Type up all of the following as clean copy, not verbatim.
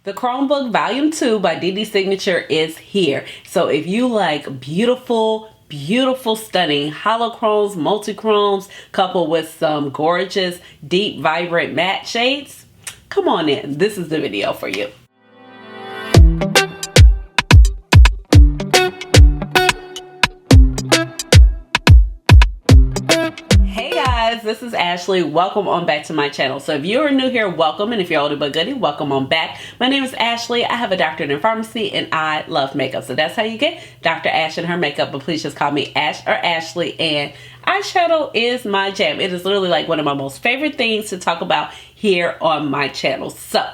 The Chrome Book Volume 2 by Dede Signature is here. So if you like beautiful, stunning holochromes, multi-chromes, coupled with some gorgeous, deep, vibrant matte shades, come on in. This is the video for you. Hey guys, this is Ashley. Welcome on back to my channel. So if you're new here, welcome, and if you're older but goodie, welcome on back. My name is Ashley. I have a doctorate in pharmacy and I love makeup. So that's how you get Dr. Ash and her makeup, but please just call me Ash or Ashley. And eyeshadow is my jam. It is literally like one of my most favorite things to talk about here on my channel. So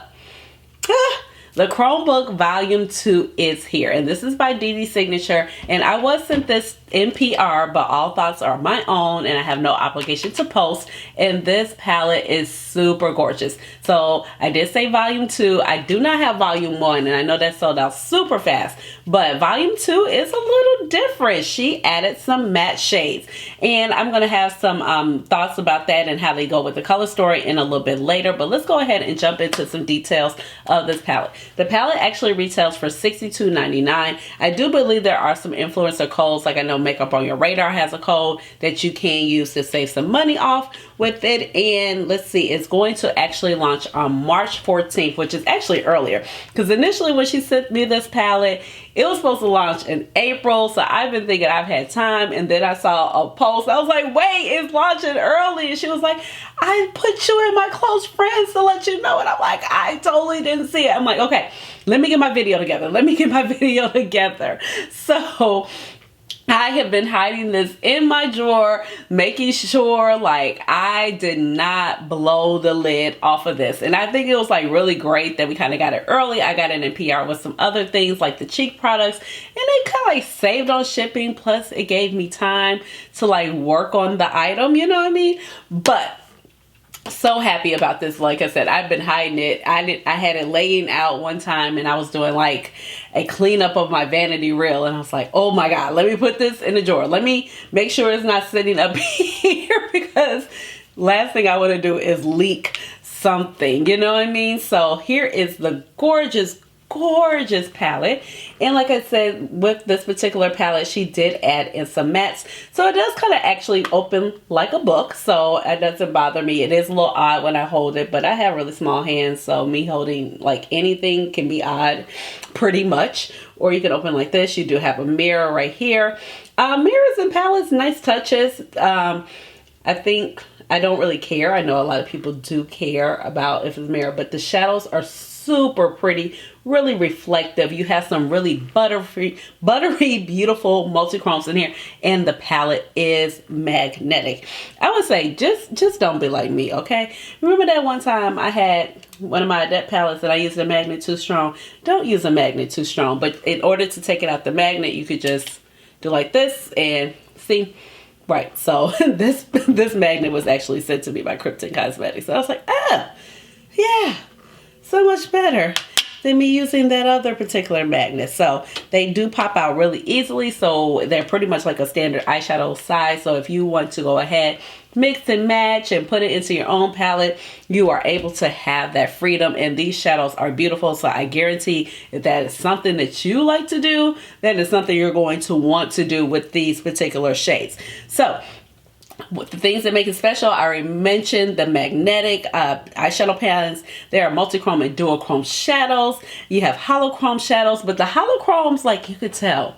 the Chrome Book Volume 2 is here, and this is by Dede Signature, and I was sent this in PR, but all thoughts are my own, and I have no obligation to post, and this palette is super gorgeous. So I did say Volume 2. I do not have Volume 1, and I know that sold out super fast, but Volume 2 is a little different. She added some matte shades, and I'm going to have some thoughts about that and how they go with the color story in a little bit later, but let's go ahead and jump into some details of this palette. The palette actually retails for $62.99. I do believe there are some influencer codes, like I know Makeup on Your Radar has a code that you can use to save some money off with it. And let's see, it's going to actually launch on March 14th, which is actually earlier. Because initially when she sent me this palette, it was supposed to launch in April. So I've been thinking I've had time. And then I saw a post. I was like, wait, it's launching early. And she was like, I put you in my close friends to let you know. And I'm like, I totally didn't see it. I'm like, okay, let me get my video together. So I have been hiding this in my drawer, making sure like I did not blow the lid off of this. And I think it was like really great that we kind of got it early. I got it in PR with some other things like the cheek products, and they kind of like saved on shipping. Plus it gave me time to like work on the item, you know what I mean? But so happy about this. Like I said, I've been hiding it. I had it laying out one time, and I was doing like a cleanup of my vanity reel, and I was like, oh my god, let me put this in the drawer. Let me make sure it's not sitting up here, because last thing I want to do is leak something, you know what I mean? So here is the gorgeous palette, and like I said, with this particular palette she did add in some mattes, so it does kind of actually open like a book, so it doesn't bother me. It is a little odd when I hold it, but I have really small hands, so me holding like anything can be odd pretty much. Or you can open like this. You do have a mirror right here. Mirrors and palettes, nice touches. I think I don't really care. I know a lot of people do care about if it's a mirror, but the shadows are super pretty, really reflective. You have some really buttery beautiful multi-chromes in here, and the palette is magnetic. I would say just don't be like me, okay? Remember that one time I had one of my Adept palettes and I used a magnet too strong? Don't use a magnet too strong, but in order to take it out the magnet, you could just do like this and see. Right, so this magnet was actually sent to me by Krypton Cosmetics. So I was like, ah, yeah, so much better than me using that other particular magnet. So they do pop out really easily, so they're pretty much like a standard eyeshadow size. So if you want to go ahead, mix and match and put it into your own palette, you are able to have that freedom, and these shadows are beautiful. So I guarantee if that is something that you like to do, that is something you're going to want to do with these particular shades. So with the things that make it special, I already mentioned the magnetic eyeshadow palettes. There are multi-chrome and dual chrome shadows. You have holochrome shadows, but the holochromes, like you could tell,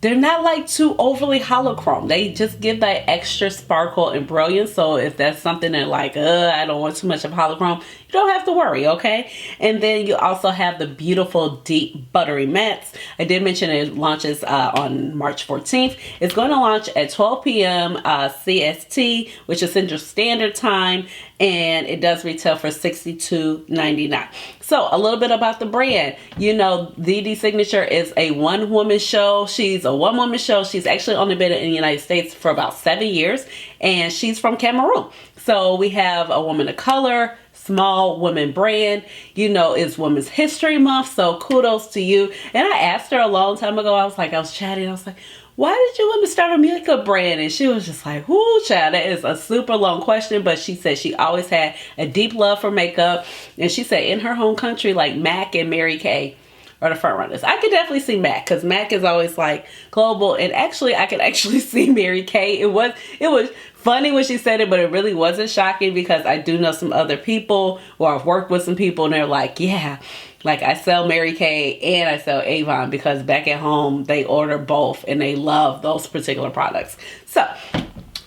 they're not like too overly holochrome. They just give that extra sparkle and brilliance. So if that's something that like, I don't want too much of holochrome, you don't have to worry, okay? And then you also have the beautiful deep buttery mattes. I did mention it launches on March 14th. It's going to launch at 12 p.m. CST, which is Central Standard Time, and it does retail for $62.99. So a little bit about the brand. You know, Dede Signature is a one-woman show. She's a one-woman show. She's actually only been in the United States for about 7 years, and she's from Cameroon. So we have a woman of color, small woman brand. You know, it's Women's History Month, so kudos to you. And I asked her a long time ago, I was chatting, I was like, why did you want to start a makeup brand? And she was just like, whoo, child, that is a super long question. But she said she always had a deep love for makeup. And she said in her home country, like MAC and Mary Kay are the front runners. I could definitely see MAC because MAC is always like global. And actually, I could actually see Mary Kay. It was funny when she said it, but it really wasn't shocking because I do know some other people, or I've worked with some people, and they're like, yeah, like I sell Mary Kay and I sell Avon because back at home they order both and they love those particular products. So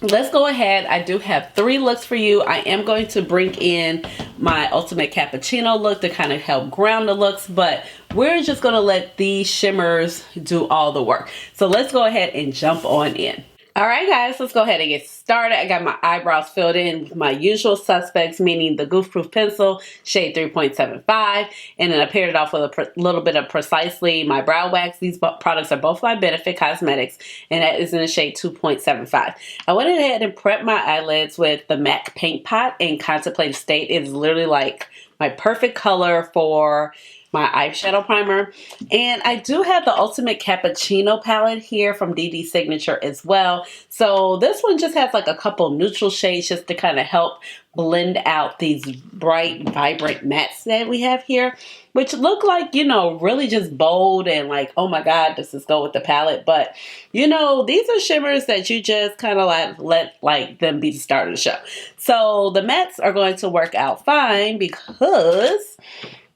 let's go ahead. I do have 3 looks for you. I am going to bring in my Ultimate Cappuccino look to kind of help ground the looks, but we're just going to let these shimmers do all the work. So let's go ahead and jump on in. All right, guys, let's go ahead and get started. I got my eyebrows filled in with my usual suspects, meaning the Goof Proof Pencil, shade 3.75. And then I paired it off with a little bit of Precisely, my brow wax. These products are both by Benefit Cosmetics, and that is in the shade 2.75. I went ahead and prepped my eyelids with the MAC Paint Pot in Contemplative State. It is literally like my perfect color for my eyeshadow primer. And I do have the Ultimate Cappuccino palette here from Dede Signature as well. So this one just has like a couple neutral shades just to kind of help blend out these bright, vibrant mattes that we have here, which look like, you know, really just bold and like, oh my God, does this go with the palette? But, you know, these are shimmers that you just kind of like let like them be the start of the show. So the mattes are going to work out fine because,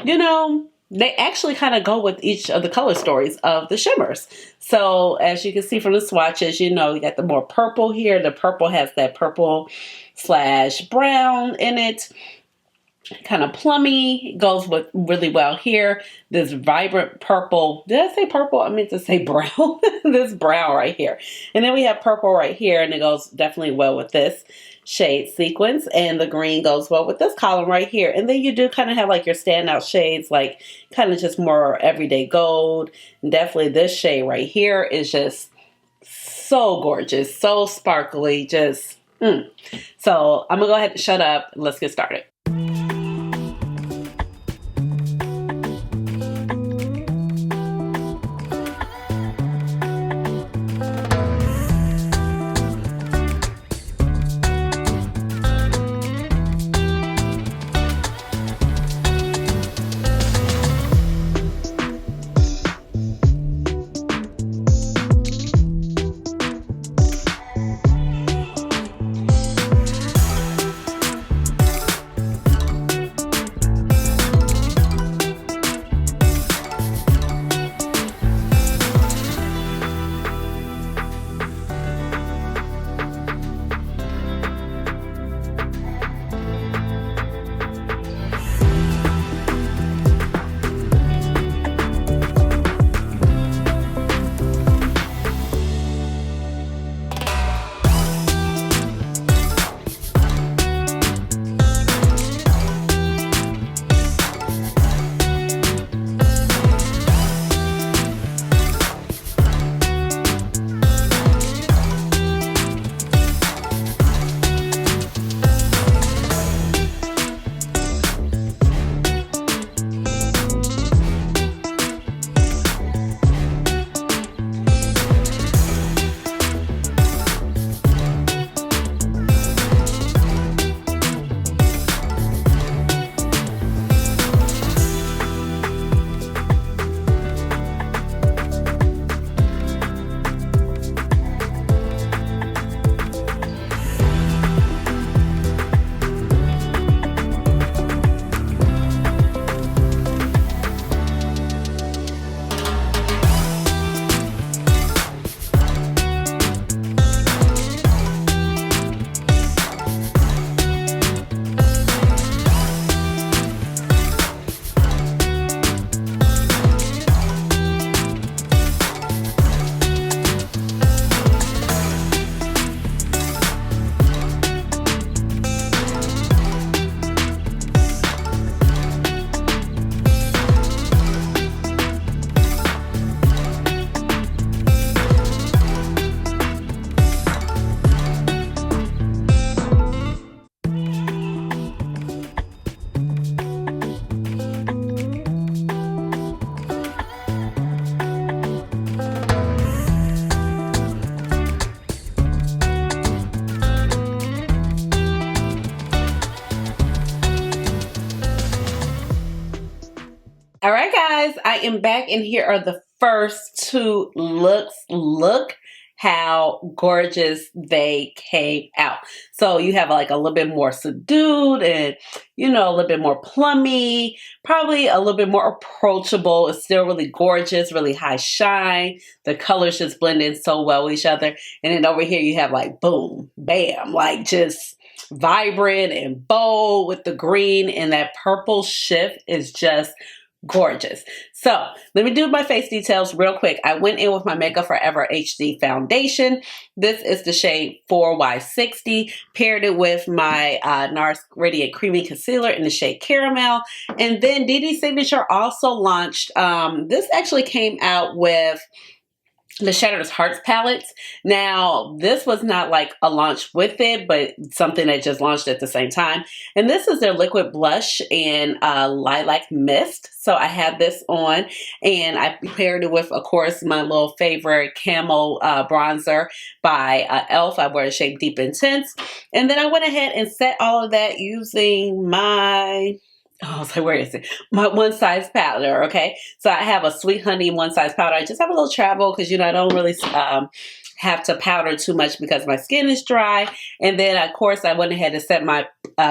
you know, they actually kind of go with each of the color stories of the shimmers. So as you can see from the swatches, you know, you got the more purple here. The purple has that purple / brown in it. Kind of plummy, goes with really well here. This vibrant purple. Did I say purple? I meant to say brown. This brown right here. And then we have purple right here, and it goes definitely well with this shade Sequence, and the green goes well with this column right here. And then you do kind of have like your standout shades, like kind of just more everyday gold. And definitely this shade right here is just so gorgeous, so sparkly, just So I'm gonna go ahead and shut up. Let's get started. right, guys, I am back, and here are the first two looks. Look how gorgeous they came out. So you have like a little bit more subdued and, you know, a little bit more plummy, probably a little bit more approachable. It's still really gorgeous, really high shine. The colors just blend in so well with each other. And then over here you have like boom, bam, like just vibrant and bold with the green, and that purple shift is just gorgeous. So let me do my face details real quick. I went in with my Makeup Forever HD foundation. This is the shade 4Y60. Paired it with my NARS Radiant Creamy Concealer in the shade Caramel. And then Dede Signature also launched, this actually came out with the Shattered Hearts palettes. Now, this was not like a launch with it, but something that just launched at the same time. And this is their liquid blush in Lilac Mist. So I have this on, and I paired it with, of course, my little favorite camo bronzer by e.l.f. I wear the shade Deep Intense. And then I went ahead and set all of that using my... oh, I was like, where is it? My One Size powder, okay? So I have a Sweet Honey One Size powder. I just have a little travel because, you know, I don't really have to powder too much because my skin is dry. And then, of course, I went ahead and set my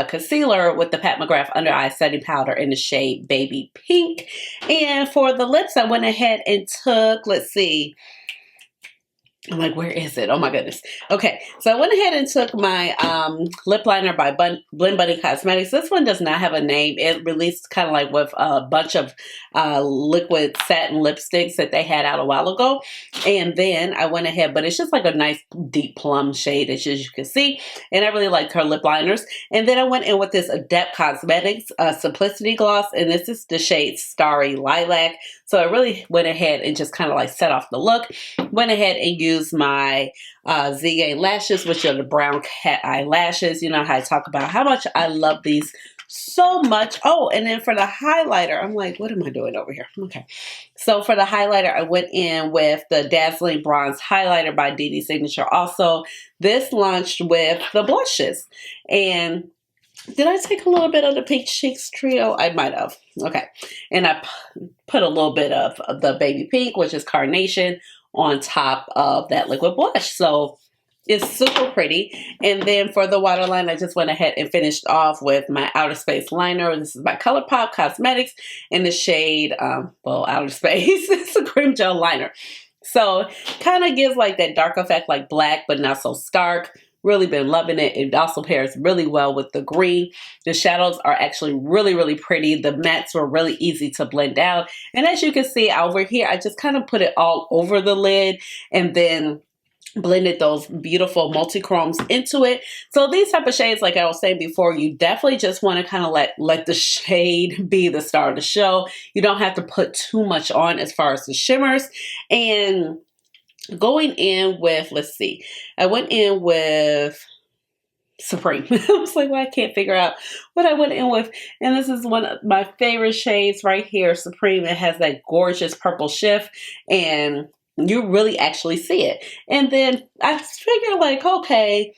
concealer with the Pat McGrath Under Eye Setting Powder in the shade Baby Pink. And for the lips, I went ahead and took, let's see, I'm like, where is it? Oh my goodness. Okay, so I went ahead and took my lip liner by Blend Bunny Cosmetics. This one does not have a name. It released kind of like with a bunch of liquid satin lipsticks that they had out a while ago. And then I went ahead, but it's just like a nice deep plum shade, as you can see. And I really liked her lip liners. And then I went in with this Adept Cosmetics Simplicity Gloss. And this is the shade Starry Lilac. So I really went ahead and just kind of like set off the look. Went ahead and used my Z lashes, which are the brown cat eye lashes. You know how I talk about how much I love these so much. Oh, and then for the highlighter, I'm like, what am I doing over here? Okay. So for the highlighter, I went in with the Dazzling Bronze Highlighter by Dede Signature. Also, this launched with the blushes. And did I take a little bit of the Peach Cheeks Trio? I might have. Okay. And I put a little bit of the Baby Pink, which is Carnation, on top of that liquid blush. So it's super pretty. And then for the waterline, I just went ahead and finished off with my Outer Space liner. This is by ColourPop Cosmetics in the shade, well, Outer Space. It's a cream gel liner. So kind of gives like that dark effect like black, but not so stark. Really been loving it. It also pairs really well with the green. The shadows are actually really, really pretty. The mattes were really easy to blend out. And as you can see over here, I just kind of put it all over the lid and then blended those beautiful multi-chromes into it. So these type of shades, like I was saying before, you definitely just want to kind of let the shade be the star of the show. You don't have to put too much on as far as the shimmers. And going in with, let's see, I went in with Supreme. I was like, well, I can't figure out what I went in with. And this is one of my favorite shades right here, Supreme. It has that gorgeous purple shift, and you really actually see it. And then I figured like, okay,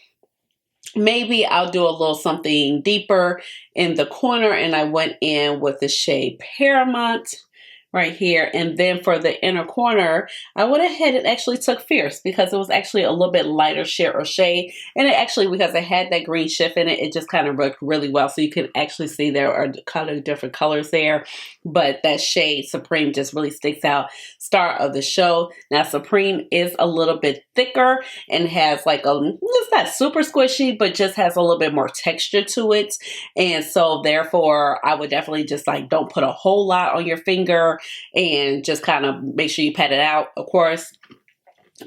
maybe I'll do a little something deeper in the corner. And I went in with the shade Paramount right here. And then for the inner corner, I went ahead and actually took Fierce because it was actually a little bit lighter shade. And it actually, because it had that green shift in it, it just kind of worked really well. So you can actually see there are kind of different colors there. But that shade Supreme just really sticks out. Star of the show. Now Supreme is a little bit thicker and has like it's not super squishy, but just has a little bit more texture to it. And so therefore, I would definitely just like don't put a whole lot on your finger and just kind of make sure you pat it out. Of course,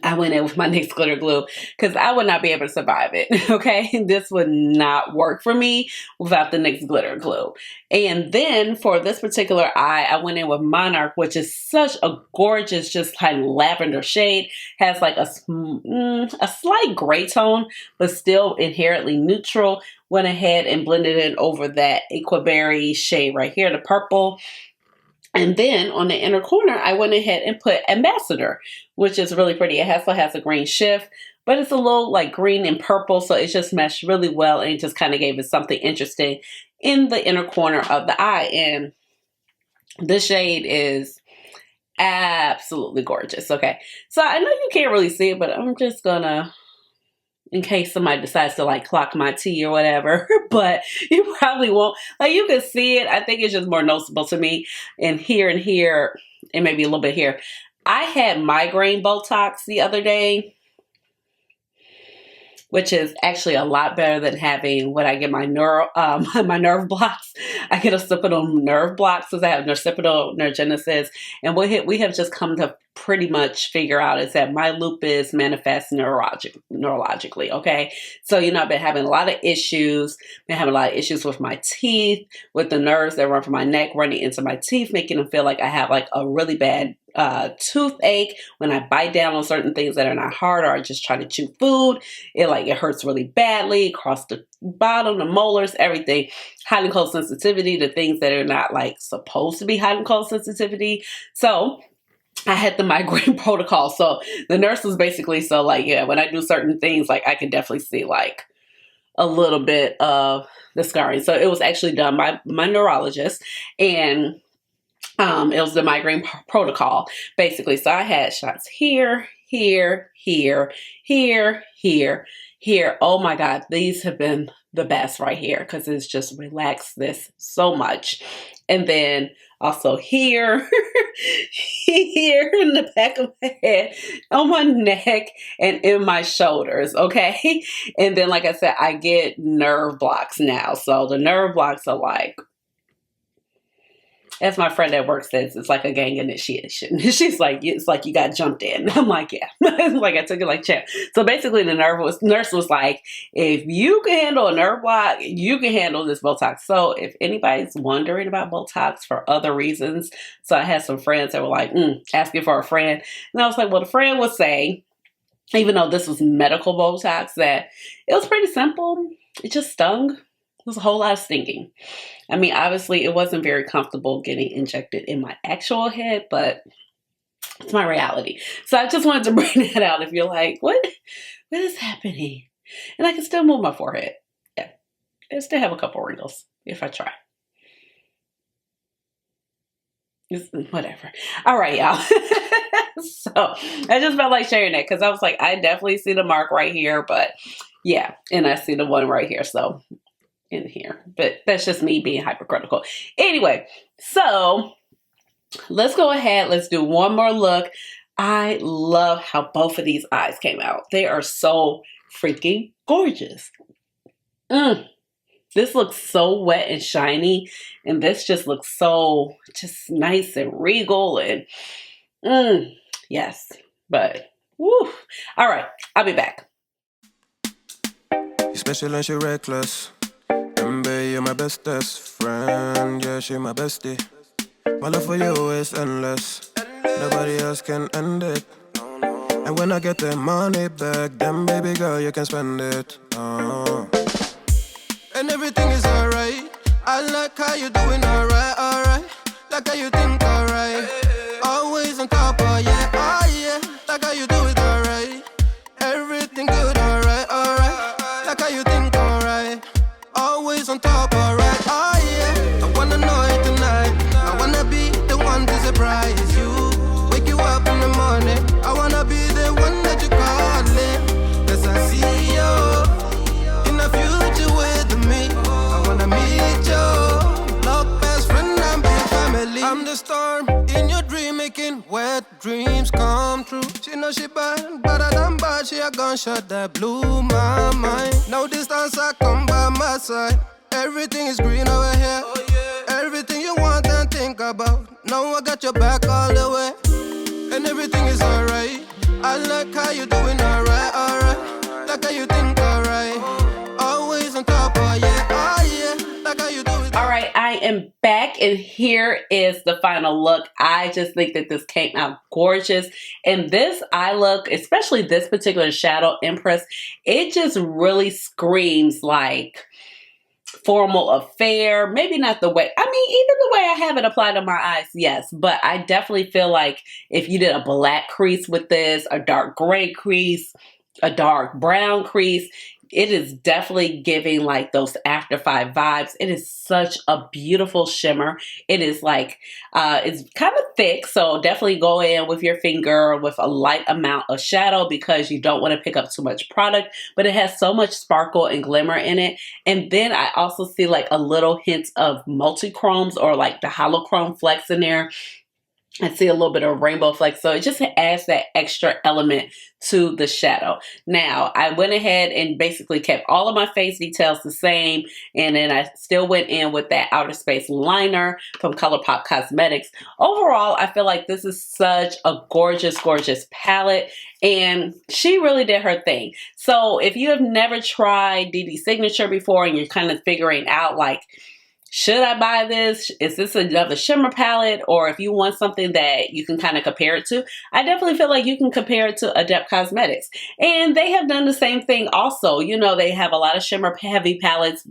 I went in with my NYX glitter glue because I would not be able to survive it, okay? This would not work for me without the NYX glitter glue. And then for this particular eye, I went in with Monarch, which is such a gorgeous, just like lavender shade. Has like a slight gray tone, but still inherently neutral. Went ahead and blended it over that Equaberry shade right here, the purple. And then on the inner corner, I went ahead and put Ambassador, which is really pretty. It also has a green shift, but it's a little like green and purple. So it just meshed really well. And it just kind of gave it something interesting in the inner corner of the eye. And This shade is absolutely gorgeous. Okay, so I know you can't really see it, but I'm just gonna, in case somebody decides to like clock my tea or whatever, but you probably won't. Like, you can see it. I think it's just more noticeable to me. And here, and maybe a little bit here. I had migraine Botox the other day, which is actually a lot better than having when I get my my nerve blocks. I get occipital nerve blocks because I have occipital neurogenesis, and we have just come to pretty much figure out is that my lupus manifests neurologically. Okay, so I've been having a lot of issues. Been having a lot of issues with my teeth, with the nerves that run from my neck running into my teeth, making them feel like I have like a really bad toothache when I bite down on certain things that are not hard, or I just try to chew food. It hurts really badly across the bottom, the molars, everything. Hot and cold sensitivity to things that are not like supposed to be hot and cold sensitivity. So I had the migraine protocol. So the nurse was basically when I do certain things, like I can definitely see like a little bit of the scarring. So it was actually done by my neurologist, and it was the migraine protocol, basically. So I had shots here, here, here, here, here. Oh my God, these have been the best right here because it's just relaxed this so much. And then also here, here in the back of my head, on my neck, and in my shoulders, okay? And then, like I said, I get nerve blocks now. So the nerve blocks are like, as my friend at work says, it's like a gang initiation. She's like, it's like you got jumped in. I'm like, yeah. Like I took it like champ. So basically the nurse was like, if you can handle a nerve block, you can handle this Botox. So if anybody's wondering about Botox for other reasons, so I had some friends that were like, asking for a friend. And I was like, well, the friend was saying, even though this was medical Botox, that it was pretty simple. It just stung. It was a whole lot of stinging. I mean, obviously, it wasn't very comfortable getting injected in my actual head, but it's my reality. So I just wanted to bring that out. If you're like, what is happening? And I can still move my forehead. Yeah, I still have a couple wrinkles if I try. Whatever. All right, y'all. So I just felt like sharing that because I was like, I definitely see the mark right here, but yeah, and I see the one right here. So in here, but that's just me being hypercritical. Anyway, so let's go ahead. Let's do one more look. I love how both of these eyes came out. They are so freaking gorgeous. This looks so wet and shiny, and this just looks so just nice and regal, and yes, but woo. All right, I'll be back. You're special and you're reckless. Baby, you're my bestest friend. Yeah, she my bestie. My love for you is endless. Nobody else can end it. And when I get the money back, then baby girl, you can spend it. And everything is alright. I like how you doing alright. Like how you think alright. Always on top, oh yeah. Like how you do it alright. Everything good, alright. Like how you think alright. Always on top, alright, oh yeah. I wanna know it tonight. I wanna be the one to surprise you. Wake you up in the morning. I wanna be the one that you calling. Cause I see you in the future with me. I wanna meet you. Love, best friend, and big family. I'm the storm in your dream, making wet dreams come true. She know she bad, better than bad. She a gunshot that blew my mind. No distance, I come by my side. Everything is green over here. Oh, yeah. Everything you want and think about. Now I got your back all the way. And everything is alright. I like how you doing alright. Like how you think alright. Always on top, oh yeah. Like how you do it. All right, I am back, and here is the final look. I just think that this came out gorgeous. And this eye look, especially this particular shadow Empress, it just really screams like formal affair. Maybe not the way, I mean, even the way I have it applied on my eyes, yes. But I definitely feel like if you did a black crease with this, a dark gray crease, a dark brown crease, it is definitely giving like those after 5 vibes. It is such a beautiful shimmer. It is like, it's kind of thick, so definitely go in with your finger with a light amount of shadow because you don't want to pick up too much product, but it has so much sparkle and glimmer in it. And then I also see like a little hint of multi-chromes or like the holochrome flecks in there. I see a little bit of rainbow flecks, so it just adds that extra element to the shadow. Now, I went ahead and basically kept all of my face details the same, and then I still went in with that Outer Space liner from ColourPop Cosmetics. Overall, I feel like this is such a gorgeous, gorgeous palette, and she really did her thing. So if you have never tried Dede Signature before and you're kind of figuring out like, should I buy this? Is this another shimmer palette? Or if you want something that you can kind of compare it to, I definitely feel like you can compare it to Adept Cosmetics. And they have done the same thing also. You know, they have a lot of shimmer heavy palettes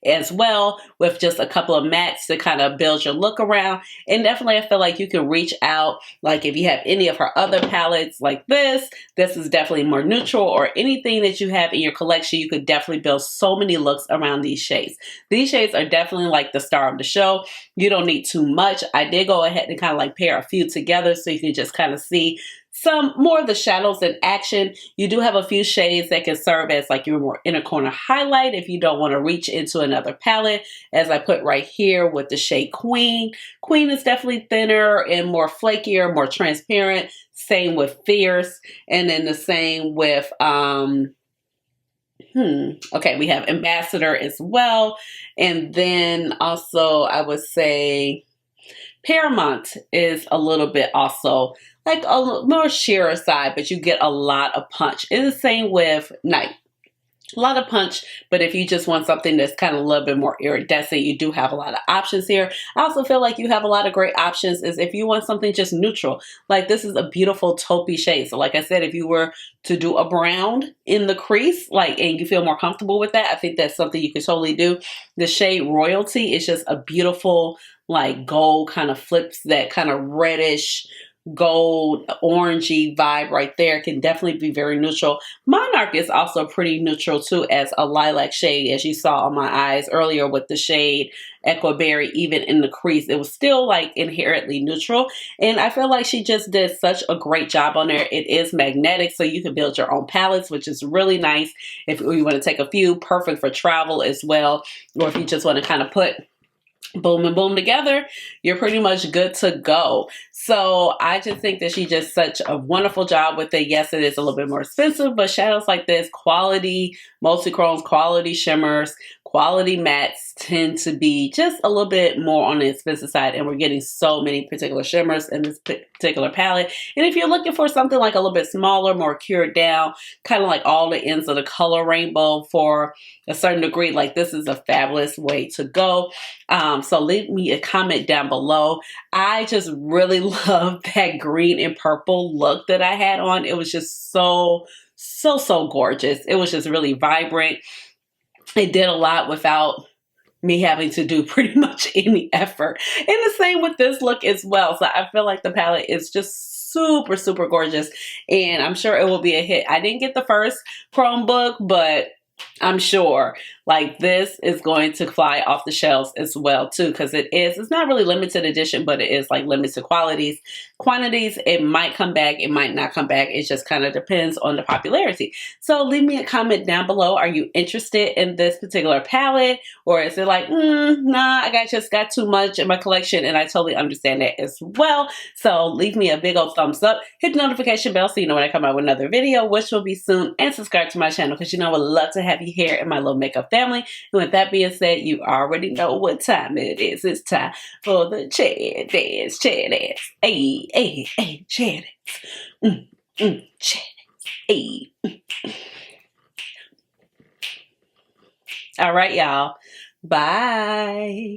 as well with just a couple of mattes to kind of build your look around. And definitely I feel like you can reach out, like if you have any of her other palettes like this is definitely more neutral, or anything that you have in your collection, you could definitely build so many looks around these shades. These shades are definitely like the star of the show. You don't need too much. I did go ahead and kind of like pair a few together so you can just kind of see some more of the shadows in action. You do have a few shades that can serve as like your more inner corner highlight if you don't want to reach into another palette, as I put right here with the shade Queen. Queen is definitely thinner and more flakier, more transparent. Same with Fierce, and then the same with okay, we have Ambassador as well. And then also I would say Paramount is a little bit also like a more sheerer side, but you get a lot of punch. And the same with Night. A lot of punch, but if you just want something that's kind of a little bit more iridescent, you do have a lot of options here. I also feel like you have a lot of great options is if you want something just neutral. Like this is a beautiful taupey shade. So like I said, if you were to do a brown in the crease, like, and you feel more comfortable with that, I think that's something you could totally do. The shade Royalty is just a beautiful, like gold kind of flips that kind of reddish, gold orangey vibe right there. Can definitely be very neutral. Monarch is also pretty neutral too, as a lilac shade, as you saw on my eyes earlier with the shade Equaberry. Even in the crease, it was still like inherently neutral, and I feel like she just did such a great job on there. It is magnetic, so you can build your own palettes, which is really nice if you want to take a few. Perfect for travel as well, or if you just want to kind of put boom and boom together, you're pretty much good to go. So I just think that she did such a wonderful job with it. Yes, it is a little bit more expensive, but shadows like this, quality multi-chromes, quality shimmers, quality mattes tend to be just a little bit more on the expensive side, and we're getting so many particular shimmers in this particular palette. And if you're looking for something like a little bit smaller, more cured down, kind of like all the ends of the color rainbow for a certain degree, like this is a fabulous way to go. So leave me a comment down below. I just really love that green and purple look that I had on. It was just so gorgeous. It was just really vibrant. It did a lot without me having to do pretty much any effort. And the same with this look as well. So I feel like the palette is just super gorgeous, and I'm sure it will be a hit. I didn't get the first Chrome book, but I'm sure like this is going to fly off the shelves as well too, because it's not really limited edition, but it is like limited quantities. It might come back, it might not come back. It just kind of depends on the popularity. So leave me a comment down below. Are you interested in this particular palette, or is it like, nah, I just got too much in my collection? And I totally understand that as well. So leave me a big old thumbs up, hit the notification bell so you know when I come out with another video, which will be soon, and subscribe to my channel because you know I would love to have you here in my little makeup family. And with that being said, you already know what time it is. It's time for the chair dance. Hey, hey, hey, chair dance. Chair dance. Hey. All right, y'all. Bye.